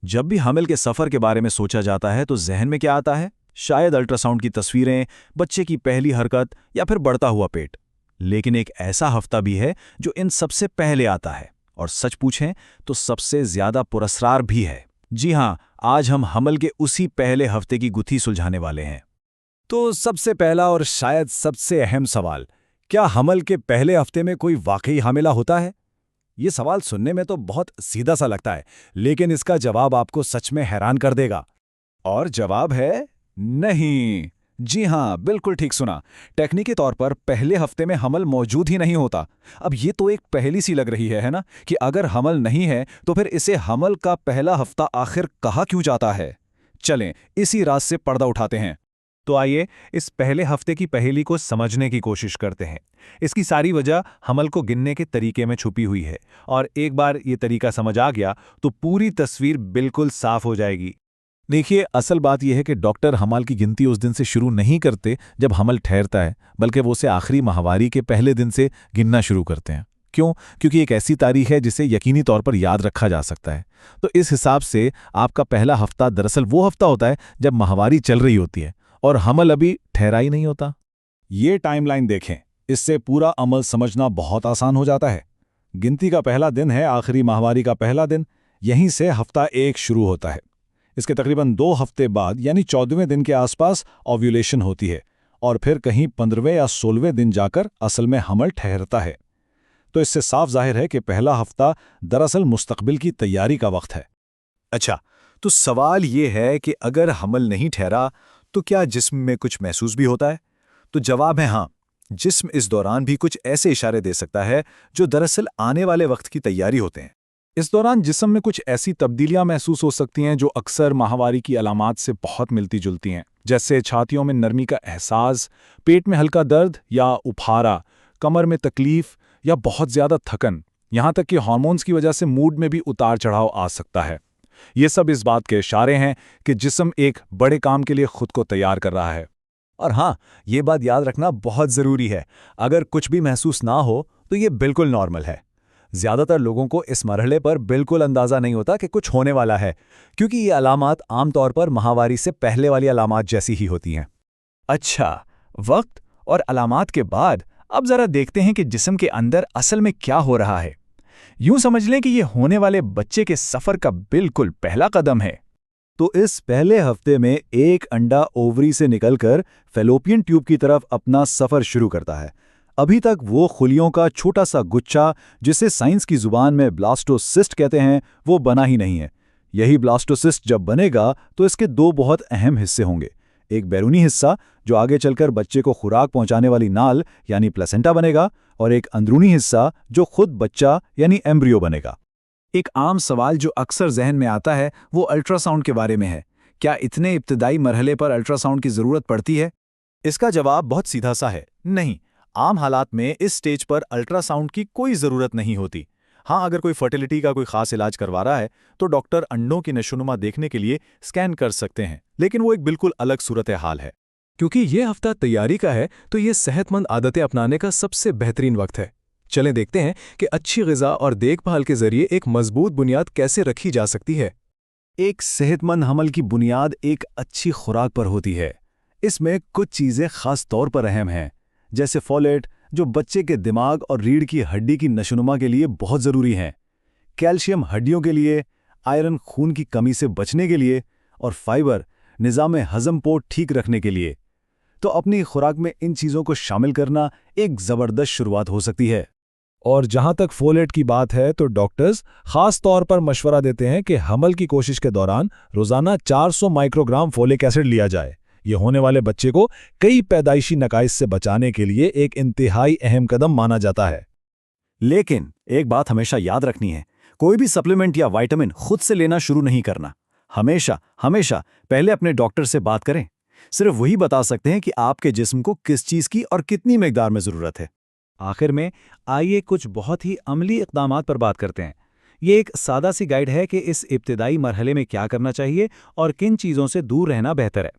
जब भी हमल के सफ़र के बारे में सोचा जाता है तो जहन में क्या आता है? शायद अल्ट्रासाउंड की तस्वीरें, बच्चे की पहली हरकत या फिर बढ़ता हुआ पेट। लेकिन एक ऐसा हफ्ता भी है जो इन सबसे पहले आता है, और सच पूछें तो सबसे ज्यादा पुरस्कार भी है। जी हाँ, आज हम हमल के उसी पहले हफ्ते की गुत्थी सुलझाने वाले हैं। तो सबसे पहला और शायद सबसे अहम सवाल, क्या हमल के पहले हफ्ते में कोई वाकई हामिला होता है? ये सवाल सुनने में तो बहुत सीधा सा लगता है, लेकिन इसका जवाब आपको सच में हैरान कर देगा। और जवाब है नहीं। जी हाँ, बिल्कुल ठीक सुना। टेक्निकी तौर पर पहले हफ्ते में हमल मौजूद ही नहीं होता। अब ये तो एक पहेली सी लग रही है ना, कि अगर हमल नहीं है तो फिर इसे हमल का पहला हफ्ता आखिर कहा क्यों जाता है? चलें इसी राज से पर्दा उठाते हैं। तो आइए इस पहले हफ्ते की पहेली को समझने की कोशिश करते हैं। इसकी सारी वजह हमल को गिनने के तरीके में छुपी हुई है, और एक बार ये तरीका समझ आ गया तो पूरी तस्वीर बिल्कुल साफ हो जाएगी। देखिए, असल बात यह है कि डॉक्टर हमल की गिनती उस दिन से शुरू नहीं करते जब हमल ठहरता है, बल्कि वो उसे आखिरी माहवारी के पहले दिन से गिनना शुरू करते हैं। क्यों? क्योंकि एक ऐसी तारीख है जिसे यकीनी तौर पर याद रखा जा सकता है। तो इस हिसाब से आपका पहला हफ्ता दरअसल वो हफ्ता होता है जब माहवारी चल रही होती है और हमल अभी ठहरा ही नहीं होता। ये टाइमलाइन देखें, इससे पूरा अमल समझना बहुत आसान हो जाता है। गिनती का पहला दिन है आखिरी माहवारी का पहला दिन, यहीं से हफ्ता 1 शुरू होता है। इसके तकरीबन 2 हफ्ते बाद यानी 14वें दिन के आसपास ओव्यूलेशन होती है, और फिर कहीं 15वें या 16वें दिन जाकर असल में हमल ठहरता है। तो इससे साफ जाहिर है कि पहला हफ्ता दरअसल मुस्तकबिल की तैयारी का वक्त है। अच्छा, तो सवाल ये है कि अगर हमल नहीं ठहरा तो क्या जिस्म में कुछ महसूस भी होता है? तो जवाब है हाँ। जिस्म इस दौरान भी कुछ ऐसे इशारे दे सकता है जो दरअसल आने वाले वक्त की तैयारी होते हैं। इस दौरान जिस्म में कुछ ऐसी तब्दीलियां महसूस हो सकती हैं जो अक्सर माहवारी की अलामात से बहुत मिलती जुलती हैं, जैसे छातियों में नरमी का एहसास, पेट में हल्का दर्द या उफारा, कमर में तकलीफ या बहुत ज़्यादा थकन, यहाँ तक कि हार्मोन्स की वजह से मूड में भी उतार चढ़ाव आ सकता है। ये सब इस बात के इशारे हैं कि जिस्म एक बड़े काम के लिए खुद को तैयार कर रहा है। और हाँ, ये बात याद रखना बहुत ज़रूरी है, अगर कुछ भी महसूस ना हो तो ये बिल्कुल नॉर्मल है। ज़्यादातर लोगों को इस मरहले पर बिल्कुल अंदाज़ा नहीं होता कि कुछ होने वाला है, क्योंकि ये अलामात आमतौर पर माहवारी से पहले वाली अलामात जैसी ही होती हैं। अच्छा, वक्त और अलामात के बाद अब ज़रा देखते हैं कि जिस्म के अंदर असल में क्या हो रहा है। यूं समझ लें कि ये होने वाले बच्चे के सफ़र का बिल्कुल पहला कदम है। तो इस पहले हफ्ते में एक अंडा ओवरी से निकलकर फैलोपियन ट्यूब की तरफ अपना सफ़र शुरू करता है। अभी तक वो खुलियों का छोटा सा गुच्छा, जिसे साइंस की जुबान में ब्लास्टोसिस्ट कहते हैं, वो बना ही नहीं है। यही ब्लास्टोसिस्ट जब बनेगा तो इसके 2 बहुत अहम हिस्से होंगे। एक बैरूनी हिस्सा जो आगे चलकर बच्चे को खुराक पहुंचाने वाली नाल यानी प्लेसेंटा बनेगा, और एक अंदरूनी हिस्सा जो खुद बच्चा यानी एम्ब्रियो बनेगा। एक आम सवाल जो अक्सर जहन में आता है वो अल्ट्रासाउंड के बारे में है। क्या इतने इब्तदाई मरहले पर अल्ट्रासाउंड की ज़रूरत पड़ती है? इसका जवाब बहुत सीधा सा है, नहीं। आम हालात में इस स्टेज पर अल्ट्रासाउंड की कोई ज़रूरत नहीं होती। हाँ, अगर कोई फर्टिलिटी का कोई खास इलाज करवा रहा है तो डॉक्टर अंडों की नशोनुमा देखने के लिए स्कैन कर सकते हैं, लेकिन वो एक बिल्कुल अलग सूरत हाल है। क्योंकि ये हफ्ता तैयारी का है तो ये सेहतमंद आदतें अपनाने का सबसे बेहतरीन वक्त है। चलें देखते हैं कि अच्छी ग़िज़ा और देखभाल के जरिए एक मजबूत बुनियाद कैसे रखी जा सकती है। एक सेहतमंद हमल की बुनियाद एक अच्छी खुराक पर होती है। इसमें कुछ चीज़ें खास तौर पर अहम हैं, जैसे फोलेट जो बच्चे के दिमाग और रीढ़ की हड्डी की नशोनुमा के लिए बहुत ज़रूरी हैं, कैल्शियम हड्डियों के लिए, आयरन खून की कमी से बचने के लिए, और फाइबर निज़ाम हज़म को ठीक रखने के लिए। तो अपनी खुराक में इन चीज़ों को शामिल करना एक ज़बरदस्त शुरुआत हो सकती है। और जहाँ तक फोलेट की बात है तो डॉक्टर्स खास तौर पर मशवरा देते हैं कि हमल की कोशिश के दौरान रोज़ाना 400 माइक्रोग्राम फोलिक एसिड लिया जाए। ये होने वाले बच्चे को कई पैदाइशी नकाइस से बचाने के लिए एक इंतहाई अहम कदम माना जाता है। लेकिन एक बात हमेशा याद रखनी है, कोई भी सप्लीमेंट या विटामिन खुद से लेना शुरू नहीं करना। हमेशा पहले अपने डॉक्टर से बात करें। सिर्फ वही बता सकते हैं कि आपके जिस्म को किस चीज़ की और कितनी मिकदार में ज़रूरत है। आखिर में आइए कुछ बहुत ही अमली इक़दामात पर बात करते हैं। ये एक सादा सी गाइड है कि इस इब्तिदाई मरहले में क्या करना चाहिए और किन चीज़ों से दूर रहना बेहतर है।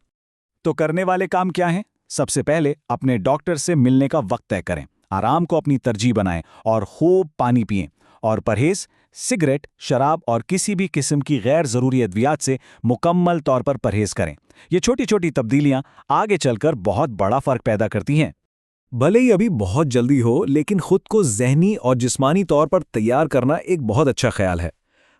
तो करने वाले काम क्या हैं? सबसे पहले अपने डॉक्टर से मिलने का वक्त तय करें, आराम को अपनी तरजीह बनाएं और खूब पानी पिएं, और परहेज सिगरेट, शराब और किसी भी किस्म की गैर ज़रूरी अद्वियात से मुकम्मल तौर पर परहेज़ करें। ये छोटी छोटी तब्दीलियां आगे चलकर बहुत बड़ा फ़र्क पैदा करती हैं। भले ही अभी बहुत जल्दी हो, लेकिन खुद को ज़हनी और जिस्मानी तौर पर तैयार करना एक बहुत अच्छा ख्याल है।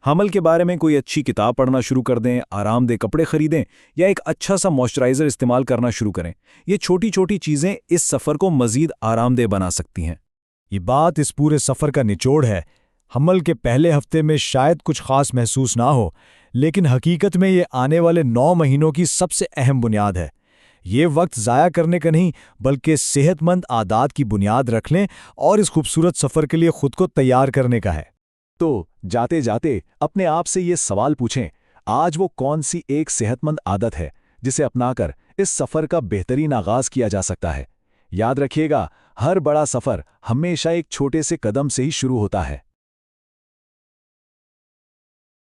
हमल के बारे में कोई अच्छी किताब पढ़ना शुरू कर दें, आरामदेह कपड़े खरीदें या एक अच्छा सा मॉइस्चराइज़र इस्तेमाल करना शुरू करें। ये छोटी छोटी चीज़ें इस सफ़र को मज़ीद आरामदेह बना सकती हैं। ये बात इस पूरे सफ़र का निचोड़ है। हमल के पहले हफ्ते में शायद कुछ खास महसूस ना हो, लेकिन हकीकत में ये आने वाले 9 महीनों की सबसे अहम बुनियाद है। ये वक्त ज़ाया करने का नहीं, बल्कि सेहतमंद आदत की बुनियाद रख लें और इस खूबसूरत सफ़र के लिए खुद को तैयार करने का है। तो जाते जाते अपने आप से ये सवाल पूछें, आज वो कौन सी एक सेहतमंद आदत है जिसे अपनाकर इस सफ़र का बेहतरीन आगाज़ किया जा सकता है। याद रखिएगा, हर बड़ा सफ़र हमेशा एक छोटे से कदम से ही शुरू होता है।